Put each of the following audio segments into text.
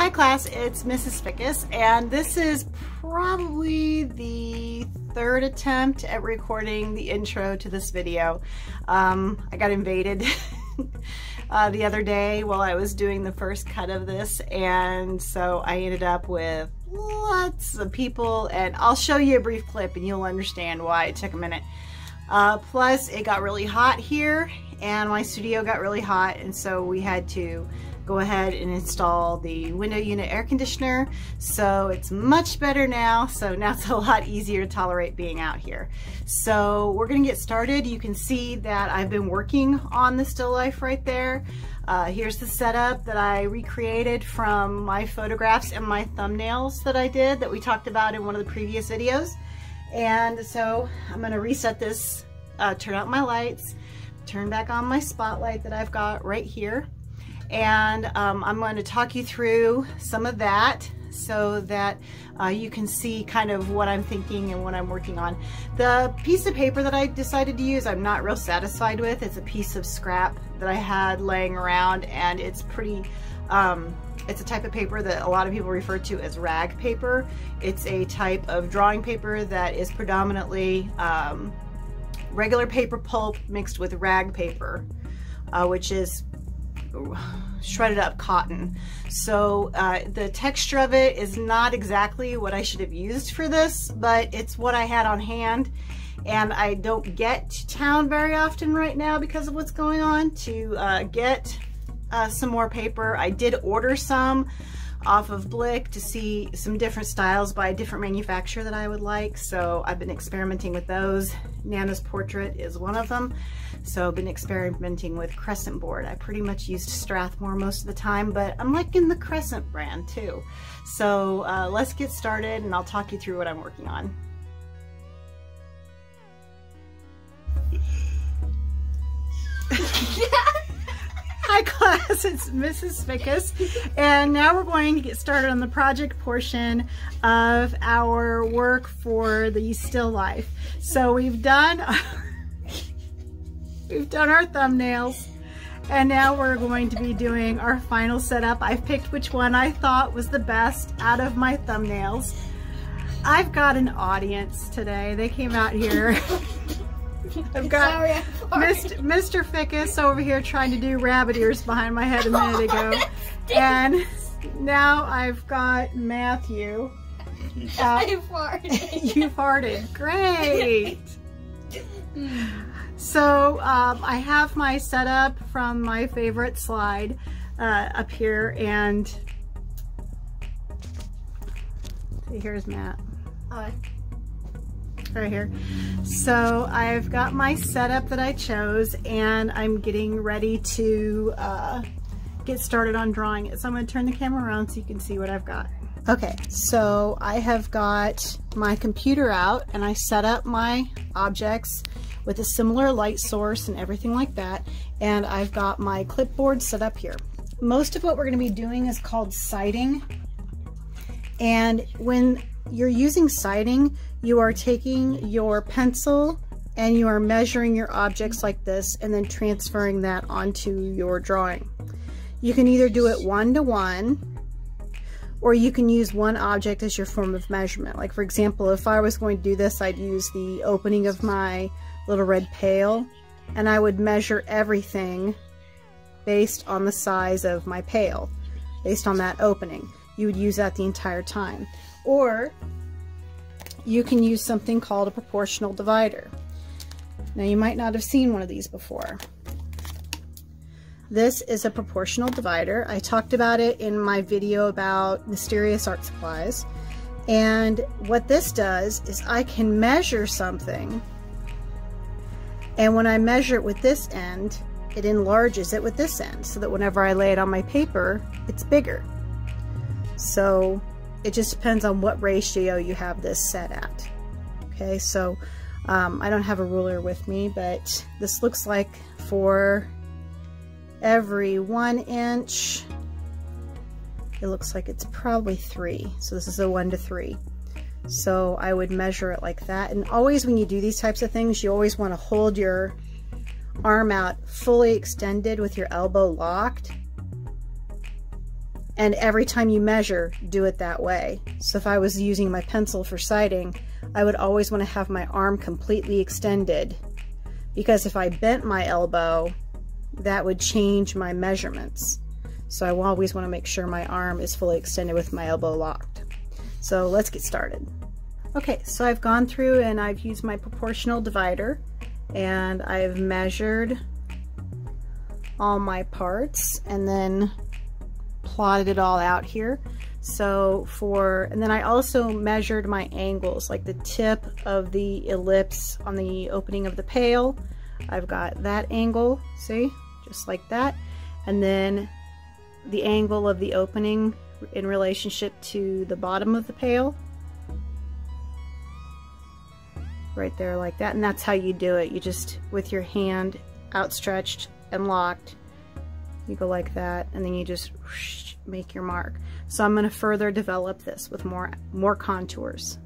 Hi class, it's Mrs. Fickus, and this is probably the third attempt at recording the intro to this video. I got invaded the other day while I was doing the first cut of this, and so I ended up with lots of people, and I'll show you a brief clip and you'll understand why it took a minute. Plus it got really hot here and my studio got really hot, and so we had to go ahead and install the window unit air conditioner, so it's much better now. So now it's a lot easier to tolerate being out here. So we're gonna get started. You can see that I've been working on the still life right there. Here's the setup that I recreated from my photographs and my thumbnails that I did that we talked about in one of the previous videos. And so I'm gonna reset this, turn out my lights, turn back on my spotlight that I've got right here. And I'm going to talk you through some of that so that you can see kind of what I'm thinking and what I'm working on. The piece of paper that I decided to use, I'm not real satisfied with. It's a piece of scrap that I had laying around, and it's pretty, it's a type of paper that a lot of people refer to as rag paper. It's a type of drawing paper that is predominantly regular paper pulp mixed with rag paper, which is shredded up cotton. So the texture of it is not exactly what I should have used for this, but it's what I had on hand, and I don't get to town very often right now because of what's going on to get some more paper. I did order some off of Blick to see some different styles by a different manufacturer that I would like, so I've been experimenting with those. Nana's Portrait is one of them. So I've been experimenting with Crescent board. I pretty much used Strathmore most of the time, but I'm liking the Crescent brand too. So let's get started and I'll talk you through what I'm working on. Hi class, it's Mrs. Fickus, and now we're going to get started on the project portion of our work for the still life. So we've done our thumbnails, and now we're going to be doing our final setup. I've picked which one I thought was the best out of my thumbnails. I've got an audience today. They came out here. I've got Mr. Fickus over here trying to do rabbit ears behind my head a minute ago. And now I've got Matthew. I farted. You farted. Great. So I have my setup from my favorite slide up here, and here's Matt. Hi. Right here. So I've got my setup that I chose, and I'm getting ready to get started on drawing it. So I'm going to turn the camera around so you can see what I've got. Okay, so I have got my computer out, and I set up my objects with a similar light source and everything like that, and I've got my clipboard set up here. Most of what we're going to be doing is called sighting, and when you're using sighting, you are taking your pencil and you are measuring your objects like this and then transferring that onto your drawing. You can either do it one-to-one, or you can use one object as your form of measurement. Like for example, if I was going to do this, I'd use the opening of my little red pail, and I would measure everything based on the size of my pail, based on that opening. You would use that the entire time. Or you can use something called a proportional divider. Now you might not have seen one of these before. This is a proportional divider. I talked about it in my video about mysterious art supplies. And what this does is I can measure something, and when I measure it with this end, it enlarges it with this end, so that whenever I lay it on my paper, it's bigger. So it just depends on what ratio you have this set at. Okay, so I don't have a ruler with me, but this looks like for every 1 inch, it looks like it's probably 3. So this is a 1:3. So I would measure it like that. And always when you do these types of things, you always want to hold your arm out fully extended with your elbow locked. And every time you measure, do it that way. So if I was using my pencil for sighting, I would always want to have my arm completely extended, because if I bent my elbow, that would change my measurements. So I always want to make sure my arm is fully extended with my elbow locked. So let's get started. Okay, so I've gone through and I've used my proportional divider and I've measured all my parts and then plotted it all out here. So and then I also measured my angles, like the tip of the ellipse on the opening of the pail. I've got that angle, see, just like that. And then the angle of the opening in relationship to the bottom of the pail. Right there like that. And that's how you do it. You just, with your hand outstretched and locked, you go like that, and then you just whoosh, make your mark. So I'm going to further develop this with more contours.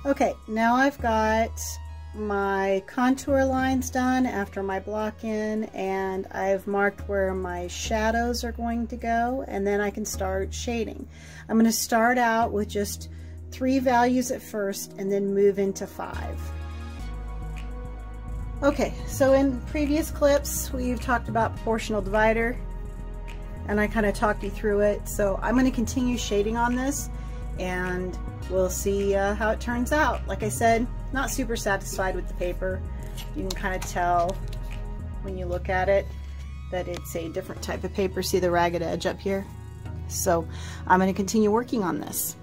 Okay, now I've got my contour lines done after my block in, and I've marked where my shadows are going to go, and then I can start shading. I'm going to start out with just 3 values at first and then move into 5. Okay, so in previous clips we've talked about proportional divider and I kind of talked you through it, so I'm going to continue shading on this and we'll see how it turns out. Like I said, not super satisfied with the paper. You can kind of tell when you look at it that it's a different type of paper. See the ragged edge up here? So I'm going to continue working on this.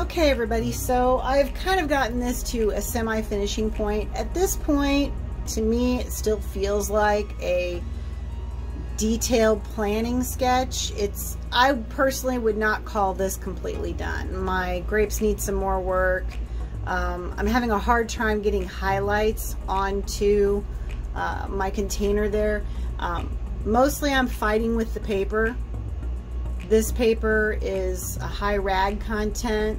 Okay everybody, so I've kind of gotten this to a semi-finishing point. At this point, to me, it still feels like a detailed planning sketch. I personally would not call this completely done. My grapes need some more work. I'm having a hard time getting highlights onto my container there. Mostly I'm fighting with the paper. This paper is a high rag content,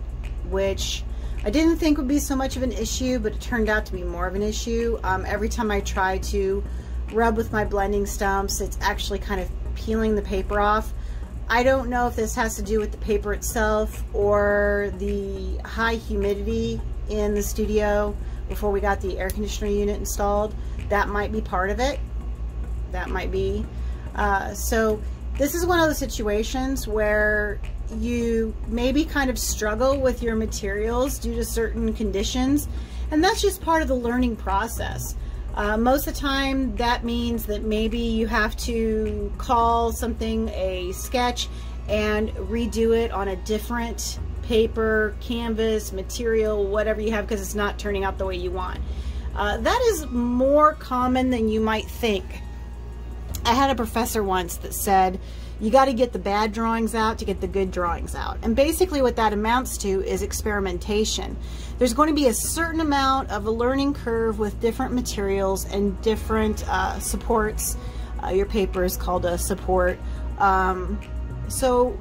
which I didn't think would be so much of an issue, but it turned out to be more of an issue. Every time I try to rub with my blending stumps, it's actually kind of peeling the paper off. I don't know if this has to do with the paper itself or the high humidity in the studio before we got the air conditioner unit installed. That might be part of it. That might be. So this is one of those situations where you maybe kind of struggle with your materials due to certain conditions, and that's just part of the learning process. Most of the time that means that maybe you have to call something a sketch and redo it on a different paper, canvas, material, whatever you have, because it's not turning out the way you want. That is more common than you might think. I had a professor once that said you got to get the bad drawings out to get the good drawings out, and basically what that amounts to is experimentation. There's going to be a certain amount of a learning curve with different materials and different supports. Your paper is called a support, so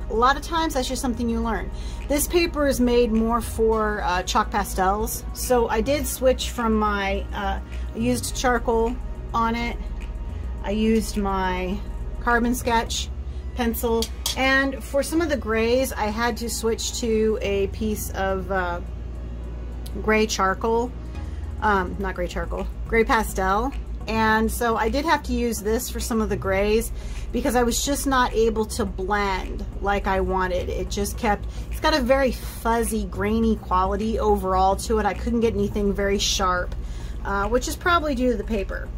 a lot of times that's just something you learn. This paper is made more for chalk pastels, so I did switch from my I used charcoal on it. I used my carbon sketch pencil, and for some of the grays I had to switch to a piece of gray charcoal, not gray charcoal, gray pastel. And so I did have to use this for some of the grays because I was just not able to blend like I wanted. It just kept, it's got a very fuzzy, grainy quality overall to it. I couldn't get anything very sharp, which is probably due to the paper.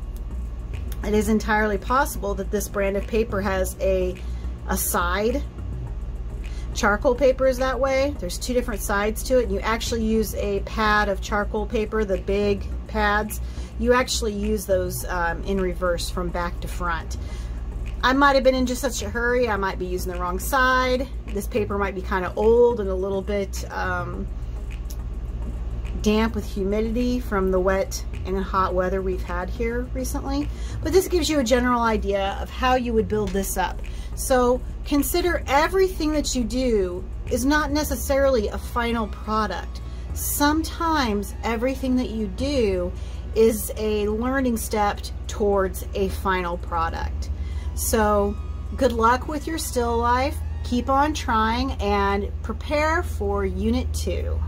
It is entirely possible that this brand of paper has a side. Charcoal paper is that way. There's two different sides to it, and you actually use a pad of charcoal paper, the big pads. You actually use those in reverse from back to front. I might have been in just such a hurry. I might be using the wrong side. This paper might be kind of old and a little bit damp with humidity from the wet and hot weather we've had here recently. But this gives you a general idea of how you would build this up. So consider everything that you do is not necessarily a final product. Sometimes everything that you do is a learning step towards a final product. So good luck with your still life. Keep on trying and prepare for Unit 2.